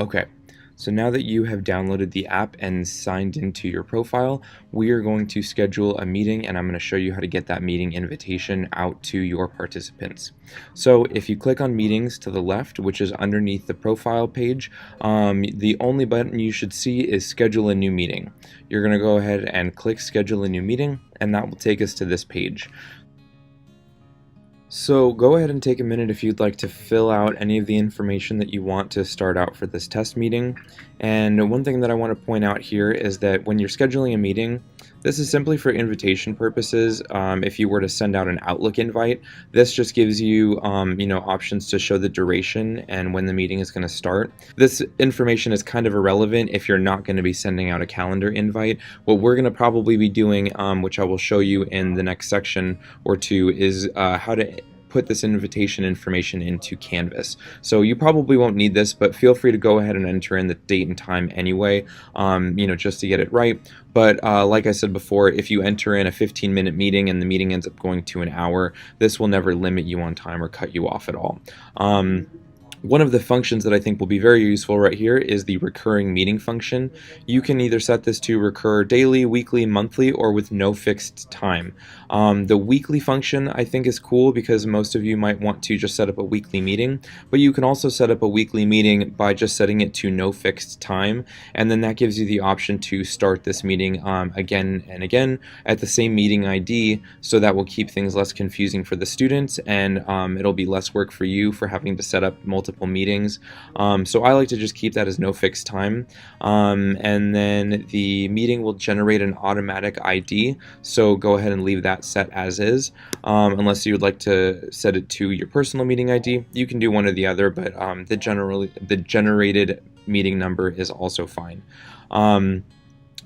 Okay, so now that you have downloaded the app and signed into your profile, we are going to schedule a meeting and I'm going to show you how to get that meeting invitation out to your participants. So if you click on meetings to the left, which is underneath the profile page, the only button you should see is schedule a new meeting. You're going to go ahead and click schedule a new meeting and that will take us to this page. So go ahead and take a minute if you'd like to fill out any of the information that you want to start out for this test meeting. And one thing that I want to point out here is that when you're scheduling a meeting, this is simply for invitation purposes. If you were to send out an Outlook invite, this just gives you, options to show the duration and when the meeting is going to start. This information is kind of irrelevant if you're not going to be sending out a calendar invite. What we're going to probably be doing, which I will show you in the next section or two, is how to put this invitation information into Canvas. So you probably won't need this, but feel free to go ahead and enter in the date and time anyway, just to get it right. But like I said before, if you enter in a 15-minute meeting and the meeting ends up going to an hour, this will never limit you on time or cut you off at all. One of the functions that I think will be very useful right here is the recurring meeting function. You can either set this to recur daily, weekly, monthly, or with no fixed time. The weekly function I think is cool because most of you might want to just set up a weekly meeting, but you can also set up a weekly meeting by just setting it to no fixed time, and then that gives you the option to start this meeting again and again at the same meeting ID, so that will keep things less confusing for the students, and it'll be less work for you for having to set up multiple meetings. So I like to just keep that as no fixed time, and then the meeting will generate an automatic ID, so go ahead and leave that set as is, unless you would like to set it to your personal meeting ID. You can do one or the other, but the generated meeting number is also fine.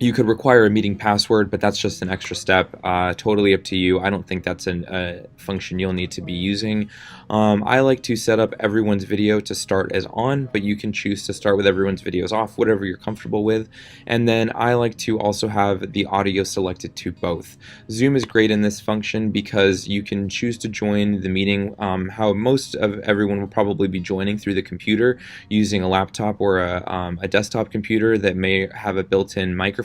You could require a meeting password, but that's just an extra step. Totally up to you. I don't think that's a function you'll need to be using. I like to set up everyone's video to start as on, but you can choose to start with everyone's videos off, whatever you're comfortable with. And then I like to also have the audio selected to both. Zoom is great in this function because you can choose to join the meeting how most of everyone will probably be joining, through the computer, using a laptop or a desktop computer that may have a built-in microphone,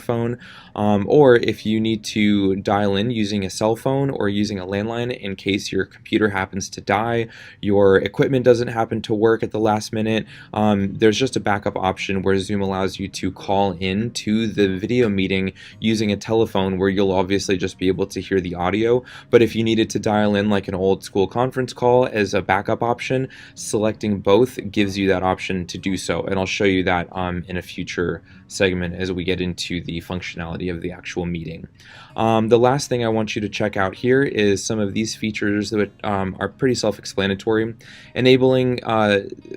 or if you need to dial in using a cell phone or using a landline in case your computer happens to die, your equipment doesn't happen to work at the last minute, there's just a backup option where Zoom allows you to call in to the video meeting using a telephone, where you'll obviously just be able to hear the audio. But if you needed to dial in like an old school conference call as a backup option, selecting both gives you that option to do so, and I'll show you that in a future segment as we get into the functionality of the actual meeting. The last thing I want you to check out here is some of these features that are pretty self-explanatory. Enabling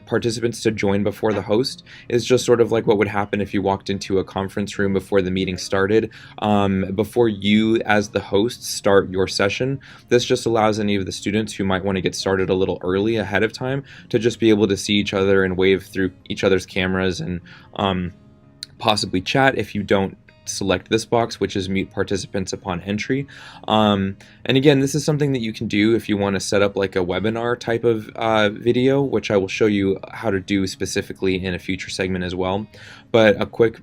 participants to join before the host is just sort of like what would happen if you walked into a conference room before the meeting started. Before you as the host start your session, this just allows any of the students who might want to get started a little early ahead of time to just be able to see each other and wave through each other's cameras and possibly chat if you don't select this box, which is mute participants upon entry. And again, this is something that you can do if you want to set up like a webinar type of video, which I will show you how to do specifically in a future segment as well. But a quick,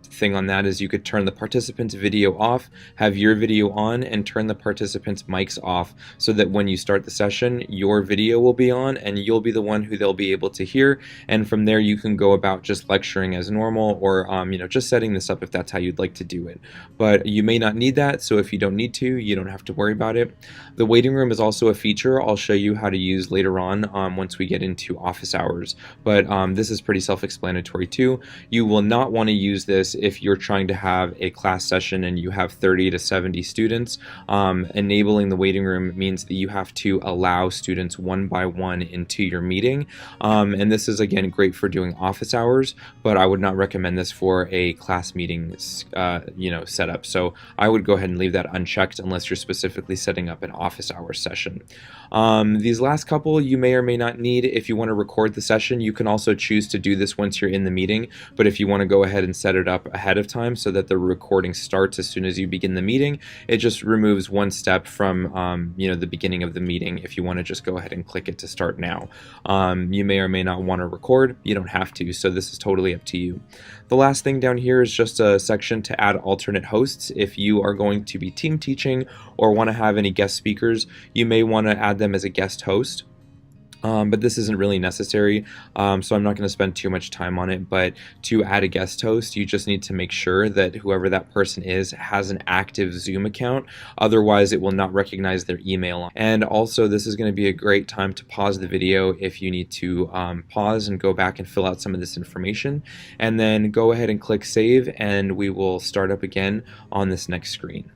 thing on that is you could turn the participants' video off, have your video on, and turn the participants' mics off, so that when you start the session, your video will be on and you'll be the one who they'll be able to hear. And from there you can go about just lecturing as normal, or just setting this up if that's how you'd like to do it. But you may not need that, so if you don't need to, you don't have to worry about it. The waiting room is also a feature I'll show you how to use later on once we get into office hours, but this is pretty self-explanatory too. You will not want to use this if you're trying to have a class session and you have 30 to 70 students. Enabling the waiting room means that you have to allow students one by one into your meeting, and this is again great for doing office hours, but I would not recommend this for a class meeting setup. So I would go ahead and leave that unchecked unless you're specifically setting up an office hours session. These last couple you may or may not need. If you want to record the session, you can also choose to do this once you're in the meeting, but if you want to go ahead and set it up up ahead of time so that the recording starts as soon as you begin the meeting. It just removes one step from the beginning of the meeting if you want to just go ahead and click it to start now. You may or may not want to record. You don't have to, so this is totally up to you. The last thing down here is just a section to add alternate hosts. If you are going to be team teaching or want to have any guest speakers, you may want to add them as a guest host. But this isn't really necessary, so I'm not going to spend too much time on it. But to add a guest host, you just need to make sure that whoever that person is has an active Zoom account. Otherwise, it will not recognize their email. And also, this is going to be a great time to pause the video if you need to pause and go back and fill out some of this information. And then go ahead and click save, and we will start up again on this next screen.